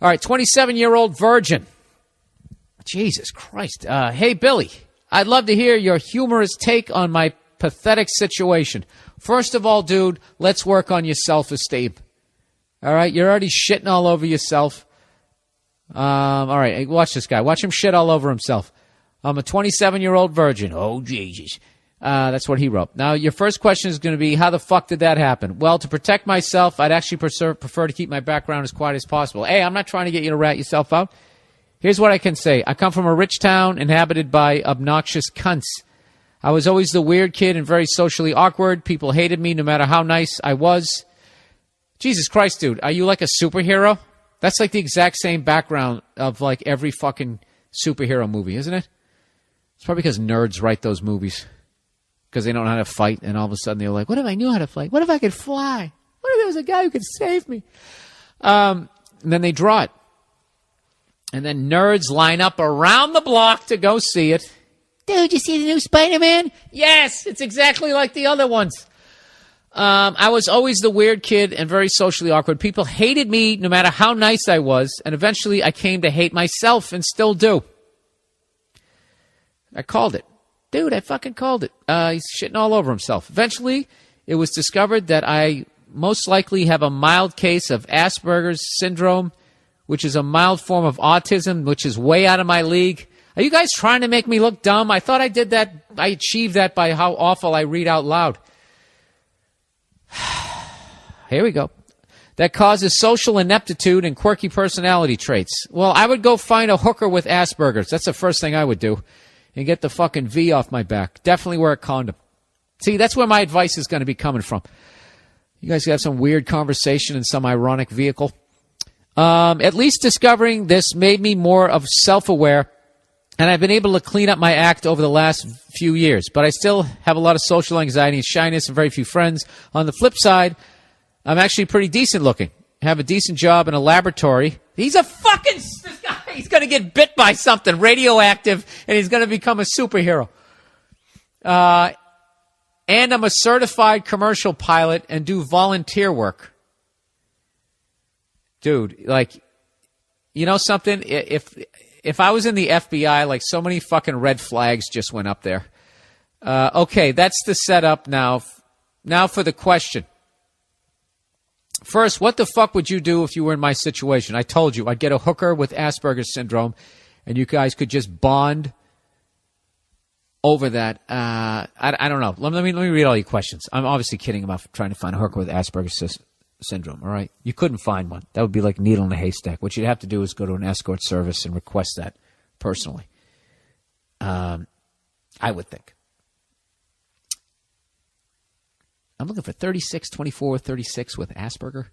All right, 27-year-old virgin. Jesus Christ. Hey, Billy, I'd love to hear your humorous take on my pathetic situation. First of all, dude, let's work on your self-esteem. All right, you're already shitting all over yourself. All right, hey, watch this guy. Watch him shit all over himself. I'm a 27-year-old virgin. Oh, Jesus. That's what he wrote. Now, your first question is going to be, how the fuck did that happen? Well, to protect myself, I'd actually prefer to keep my background as quiet as possible. Hey, I'm not trying to get you to rat yourself out. Here's what I can say. I come from a rich town inhabited by obnoxious cunts. I was always the weird kid and very socially awkward. People hated me no matter how nice I was. Jesus Christ, dude, are you like a superhero? That's like the exact same background of like every fucking superhero movie, isn't it? It's probably because nerds write those movies. Because they don't know how to fight, and all of a sudden they're like, what if I knew how to fight? What if I could fly? What if there was a guy who could save me? And then they draw it. And then nerds line up around the block to go see it. Dude, you see the new Spider-Man? Yes, it's exactly like the other ones. I was always the weird kid and very socially awkward. People hated me no matter how nice I was, and eventually I came to hate myself and still do. I called it. Dude, I fucking called it. He's shitting all over himself. Eventually, it was discovered that I most likely have a mild case of Asperger's syndrome, which is a mild form of autism, which is way out of my league. Are you guys trying to make me look dumb? I thought I did that. I achieved that by how awful I read out loud. Here we go. That causes social ineptitude and quirky personality traits. Well, I would go find a hooker with Asperger's. That's the first thing I would do. And get the fucking V off my back. Definitely wear a condom. See, that's where my advice is going to be coming from. You guys have some weird conversation in some ironic vehicle. At least discovering this made me more of self-aware, and I've been able to clean up my act over the last few years. But I still have a lot of social anxiety and shyness and very few friends. On the flip side, I'm actually pretty decent looking. I have a decent job in a laboratory. He's a fucking... This guy, he's going to get bit by something radioactive, and he's going to become a superhero. And I'm a certified commercial pilot and do volunteer work. Dude, like, you know something? If I was in the FBI, like, so many fucking red flags just went up there. Okay, that's the setup now. Now for the question. First, what the fuck would you do if you were in my situation? I told you, I'd get a hooker with Asperger's syndrome, and you guys could just bond over that. I don't know. Let me read all your questions. I'm obviously kidding about trying to find a hooker with Asperger's syndrome, all right? You couldn't find one. That would be like needle in a haystack. What you'd have to do is go to an escort service and request that personally. I would think. I'm looking for 36, 24, 36 with Asperger.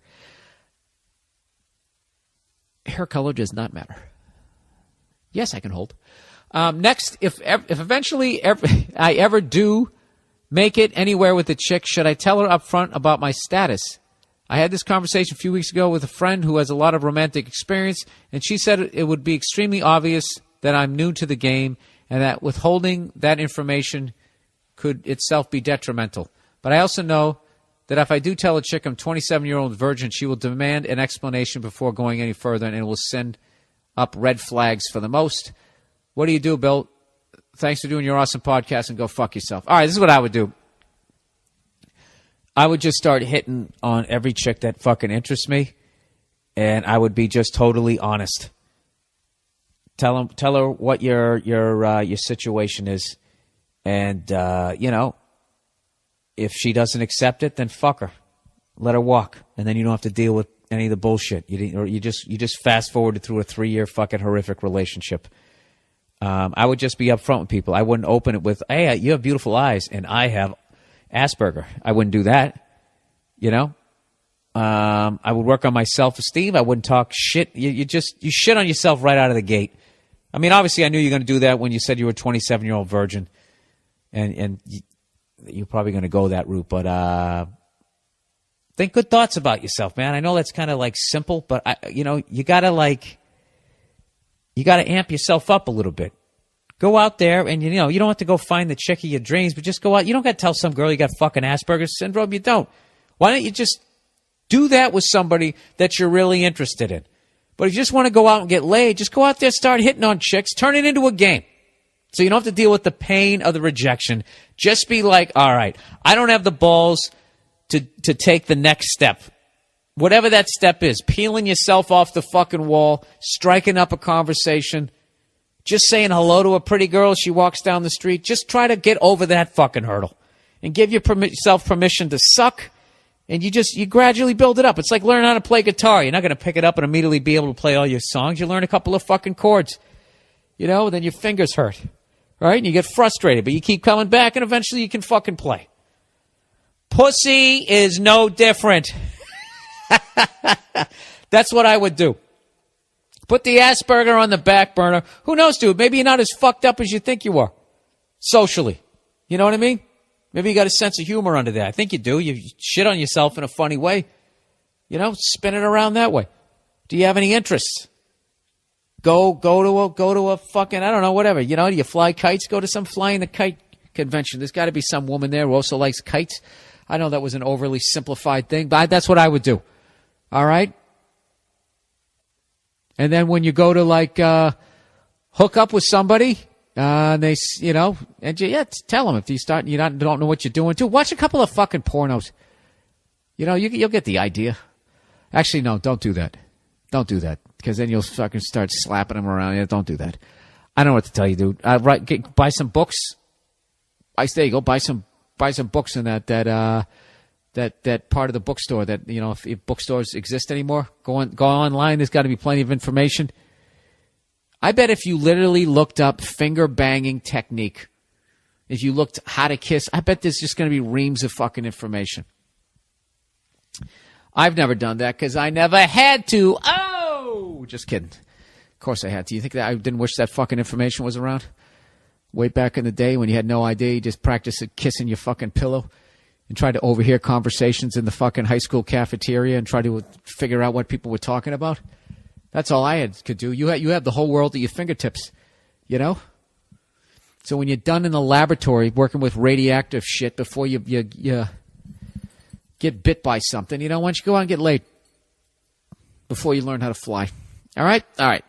Hair color does not matter. Yes, I can hold. Next, if eventually I ever do make it anywhere with a chick, should I tell her up front about my status? I had this conversation a few weeks ago with a friend who has a lot of romantic experience, and she said it would be extremely obvious that I'm new to the game and that withholding that information could itself be detrimental. But I also know that if I do tell a chick I'm 27-year-old virgin, she will demand an explanation before going any further, and it will send up red flags for the most. What do you do, Bill? Thanks for doing your awesome podcast, and go fuck yourself. All right, this is what I would do. I would just start hitting on every chick that fucking interests me, and I would be just totally honest. Tell her what your situation is, and you know. If she doesn't accept it, then fuck her. Let her walk. And then you don't have to deal with any of the bullshit. You just fast forwarded through a 3-year fucking horrific relationship. I would just be upfront with people. I wouldn't open it with, hey, you have beautiful eyes and I have Asperger. I wouldn't do that. You know? I would work on my self-esteem. I wouldn't talk shit. You shit on yourself right out of the gate. I mean, obviously I knew you were going to do that when you said you were a 27-year-old virgin. And you're probably going to go that route, but think good thoughts about yourself, man. I know that's kind of like simple, but you got to amp yourself up a little bit. Go out there and you don't have to go find the chick of your dreams, but just go out. You don't got to tell some girl you got fucking Asperger's syndrome. You don't. Why don't you just do that with somebody that you're really interested in? But if you just want to go out and get laid, just go out there, start hitting on chicks, turn it into a game. So you don't have to deal with the pain of the rejection. Just be like, all right, I don't have the balls to take the next step. Whatever that step is, peeling yourself off the fucking wall, striking up a conversation, just saying hello to a pretty girl as she walks down the street. Just try to get over that fucking hurdle and give yourself permission to suck. And you gradually build it up. It's like learning how to play guitar. You're not going to pick it up and immediately be able to play all your songs. You learn a couple of fucking chords, then your fingers hurt, right? And you get frustrated, but you keep coming back and eventually you can fucking play. Pussy is no different. That's what I would do. Put the Asperger on the back burner. Who knows, dude? Maybe you're not as fucked up as you think you are. Socially. You know what I mean? Maybe you got a sense of humor under there. I think you do. You shit on yourself in a funny way. Spin it around that way. Do you have any interests? Go to a fucking, I don't know, whatever. Do you fly kites? Go to some flying the kite convention. There's got to be some woman there who also likes kites. I know that was an overly simplified thing, but that's what I would do. All right? And then when you go to hook up with somebody, and they, tell them if you start, don't know what you're doing too. Watch a couple of fucking pornos. You'll get the idea. Actually, no, don't do that. Don't do that, because then you'll fucking start slapping them around. Yeah, don't do that. I don't know what to tell you, dude. Buy some books. There you go. Buy some books in that part of the bookstore that, if bookstores exist anymore. Go online. There's got to be plenty of information. I bet if you literally looked up finger banging technique, if you looked how to kiss, I bet there's just going to be reams of fucking information. I've never done that because I never had to. Oh, just kidding. Of course I had to. You think that I didn't wish that fucking information was around? Way back in the day when you had no idea, you just practiced kissing your fucking pillow and tried to overhear conversations in the fucking high school cafeteria and try to figure out what people were talking about. That's all I could do. You have the whole world at your fingertips, So when you're done in the laboratory working with radioactive shit before you get bit by something, why don't you go out and get laid before you learn how to fly? All right? All right.